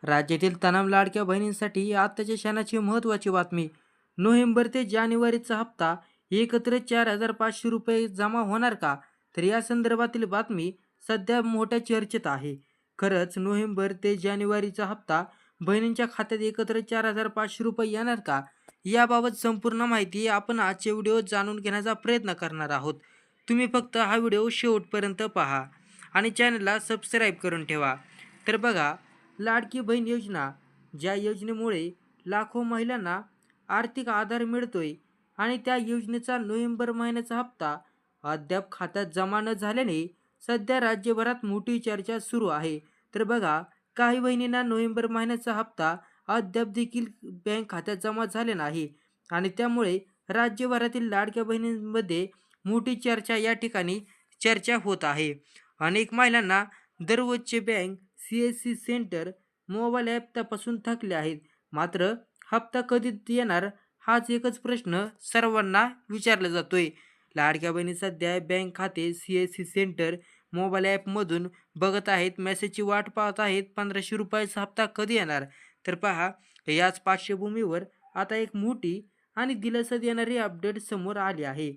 राज्यातील तमाम लाडक्या बहिणींसाठी आत्ताच्या क्षणाची महत्त्वाची बातमी. नोव्हेंबर ते जानेवारीचा हप्ता एकत्र 4,500 रुपये जमा होणार का? तर या संदर्भातील बातमी सध्या मोठ्या चर्चेत आहे. खरंच नोव्हेंबर ते जानेवारीचा हप्ता बहिणींच्या खात्यात एकत्र 4,500 रुपये येणार का? याबाबत संपूर्ण माहिती आपण आजच्या व्हिडिओत जाणून घेण्याचा प्रयत्न करणार आहोत. तुम्ही फक्त हा व्हिडिओ शेवटपर्यंत पहा आणि चॅनलला सबस्क्राईब करून ठेवा. तर बघा, लाडकी बहीण योजना, ज्या योजनेमुळे लाखो महिलांना आर्थिक आधार मिळतोय आणि त्या योजनेचा नोव्हेंबर महिन्याचा हप्ता अद्याप खात्यात जमा न झाल्याने सध्या राज्यभरात मोठी चर्चा सुरू आहे. तर बघा, काही बहिणींना नोव्हेंबर महिन्याचा हप्ता अद्याप देखील बँक खात्यात जमा झाले नाही आणि त्यामुळे राज्यभरातील लाडक्या बहिणींमध्ये मोठी चर्चा होत आहे. अनेक महिलांना दररोजचे bank CSC centre mobile app तपासून थकले आहेत. मात्र हप्ता कधी येणार हाच एकच प्रश्न सर्वांना विचारला जातोय. लाडक्या बहिणी सध्या बँक खाते CSC सेंटर मोबाईल ॲपमधून बघत आहेत, मेसेजची वाट पाहत आहेत. 1,500 रुपयाचा हप्ता कधी येणार? तर पहा, याच पार्श्वभूमीवर आता एक मोठी आणि दिलासा देणारी अपडेट समोर आली आहे.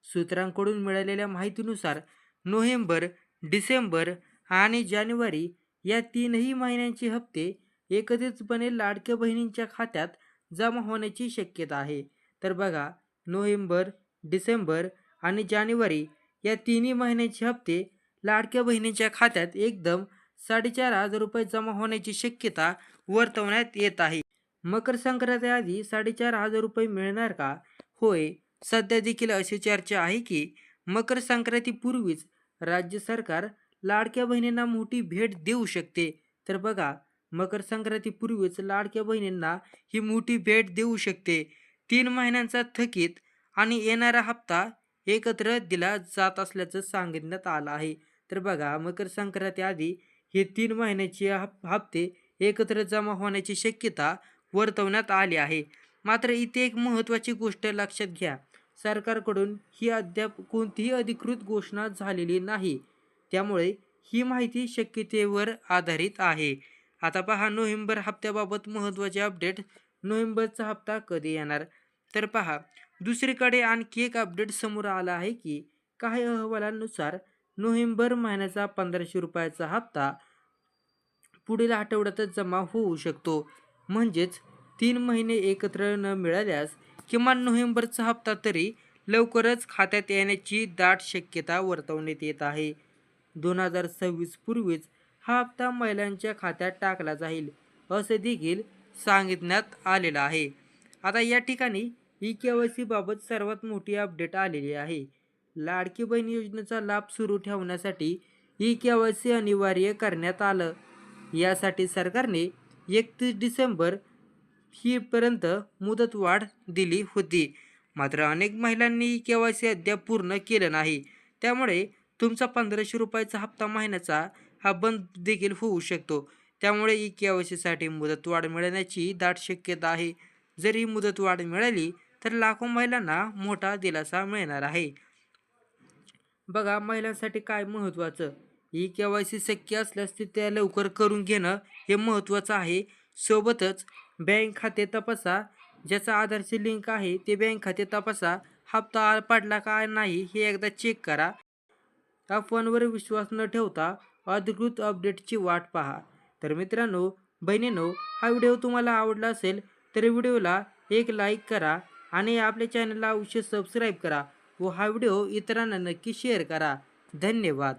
सूत्रांकडून मिळालेल्या माहितीनुसार नोव्हेंबर, डिसेंबर आणि जानेवारी या तीनही महिन्यांचे हप्ते एकत्रितपणे लाडक्या बहिणींच्या खात्यात जमा होण्याची शक्यता आहे. तर बघा, नोव्हेंबर, डिसेंबर आणि जानेवारी या तिन्ही महिन्यांचे हप्ते लाडक्या बहिणींच्या खात्यात एकदम 4,500 रुपये जमा होण्याची शक्यता वर्तवण्यात येत आहे. मकर संक्रांतीआधी 4,500 रुपये मिळणार का? होय, सध्या देखील अशी चर्चा आहे की मकर संक्रांतीपूर्वीच राज्य सरकार लाडक्या बहिणींना मोठी भेट देऊ शकते. तर बघा, मकर संक्रांतीपूर्वीच लाडक्या बहिणींना ही मोठी भेट देऊ शकते. 3 महिन्यांचा थकीत आणि येणारा हप्ता एकत्र दिला जात असल्याचं सांगण्यात आलं आहे. तर बघा, मकर संक्रांती आधी हे 3 महिन्याचे हप्ते एकत्र जमा होण्याची शक्यता वर्तवण्यात आली आहे. मात्र इथे एक महत्त्वाची गोष्ट लक्षात घ्या, सरकारकडून ही अद्याप कोणतीही अधिकृत घोषणा झालेली नाही. त्यामुळे ही माहिती शक्यतेवर आधारित आहे. आता पहा, नोव्हेंबर हप्त्याबाबत महत्त्वाचे अपडेट. नोव्हेंबरचा हप्ता कधी येणार? तर पहा, दुसरीकडे आणखी एक अपडेट समोर आला आहे की काही अहवालांनुसार नोव्हेंबर महिन्याचा 1,500 रुपयाचा हप्ता पुढील आठवड्यातच जमा होऊ शकतो. म्हणजेच 3 महिने एकत्र न मिळाल्यास किमान नोव्हेंबरचा हप्ता तरी लवकरच खात्यात येण्याची दाट शक्यता वर्तवण्यात येत आहे. 2026 पूर्वीच हा हप्ता महिलांच्या खात्यात टाकला जाईल असे देखील सांगण्यात आलेलं आहे. आता या ठिकाणी eKYC बाबत सर्वात मोठी अपडेट आलेली आहे. लाडकी बहीण योजनेचा लाभ सुरू ठेवण्यासाठी eKYC अनिवार्य करण्यात आलं. यासाठी सरकारने 31 डिसेंबर ही पर्यंत मुदतवाढ दिली होती. मात्र अनेक महिलांनी eKYC अद्याप पूर्ण केलं नाही. त्यामुळे तुमचा 1,500 रुपयाचा हप्ता महिन्याचा हा बंद देखील होऊ शकतो. त्यामुळे eKYC साठी मुदतवाढ मिळण्याची दाट शक्यता आहे. जर ही मुदतवाढ मिळाली तर लाखो महिलांना मोठा दिलासा मिळणार आहे. बघा, महिलांसाठी काय महत्त्वाचं, eKYC शक्य असल्यास ते त्या लवकर करून घेणं हे महत्त्वाचं आहे. सोबतच बँक खाते तपासा, ज्याचं आधारची लिंक आहे ते बँक खाते तपासा. हप्ता पडला का नाही हे एकदा चेक करा. अफवांवर विश्वास न ठेवता अधिकृत अपडेटची वाट पहा. तर मित्रांनो, बहिणींनो, हा व्हिडिओ तुम्हाला आवडला असेल तर व्हिडिओला एक लाईक करा आणि आपल्या चॅनलला अवश्य सबस्क्राईब करा व हा व्हिडिओ इतरांना नक्की शेअर करा. धन्यवाद.